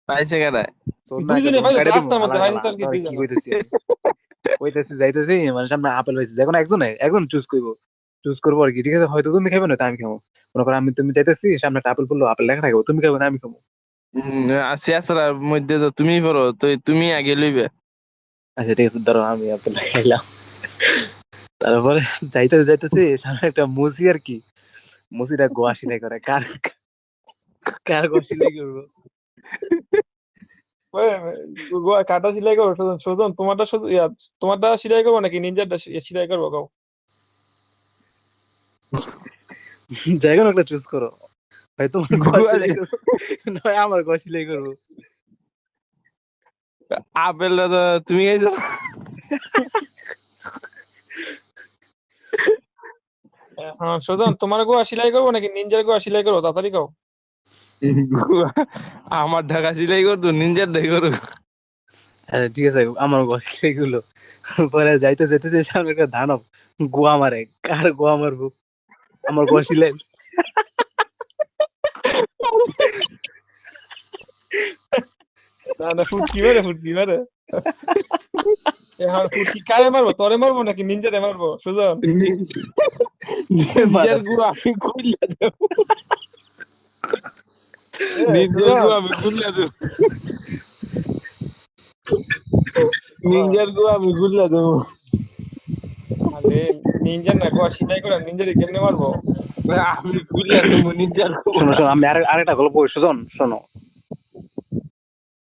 পাইছে কেডায়? শোন না একটা দুইজনে ধুম ভাই কাটে দিমু রাস্তার মধ্যে হালার ভাই কালা স্যার কি তোর কি দুইজনে কইতেছি আমি কইতেছি যাইতেছি মানে সামনে আপেল হইছে যে কোনো একজনে একজন চুজ করবো চুজ করবো আর কি ঠিক আছে হয়তো তুমি খাবে না আমি খাবো মনে করো আমি তুমি যাইতেছি সামনে একটা আপেল পড়লো আপেল লেখা থাকবো তুমি খাবে না আমি খাবো শেষরার মধ্যে তো তুমি পড়ো, তো তুমি আগে লইবে। আচ্ছা ঠিক আছে ধরো আমি আপেল খাইলাম তারপরে যাইতেছি যাইতেছি সামনে একটা মুসি আর কি মুসিটা গোয়া সিলাই করে কার কার গোয়া সিলাই করবো কাটা সেলাই করবো সুজন সুজন তোমারটা শুধু তোমারটা সেলাই করবো নাকি নিনজারটা সেলাই করবো কাউ যাই কোনো একটা চুজ করো ভাই তোমার গোয়া সিলাই করবো নয় আমার গোয়া সিলাই করবো আপেলটা তো তুমি খাইছো। হ্যাঁ সুজন তোমার গোয়া সেলাই করবো নাকি নিনজার গোয়া সেলাই করবো তাড়াতাড়ি কাও আমার ঢাকা সিলাই করতো, নিনজার ঢাই করো। আচ্ছা ঠিক আছে আমার গোয়া সিলাই গুলো পরে যাইতে যাইতে সামনে একটা দানব গোয়া মারে কার গোয়া মারবো আমার গোয়া সিলাই না না ফুটকি মারে এখন ফুটকি কারে মারবো তোরে মারবো নাকি নিনজারে মারবো সুজন নিনজার গু আমি খুললা দেব। নিনজার গু সুজন আমি খুললা দেব। নিনজার গু আমি খুললা দেব। আরে নিনজার না গোয়া সেলাই করে নিনজারে কেমনে মারবো আমি খুললা দেব নিনজার গু। শোনো শোনো আমি আরেকটা গল্প কই সুজন শোনো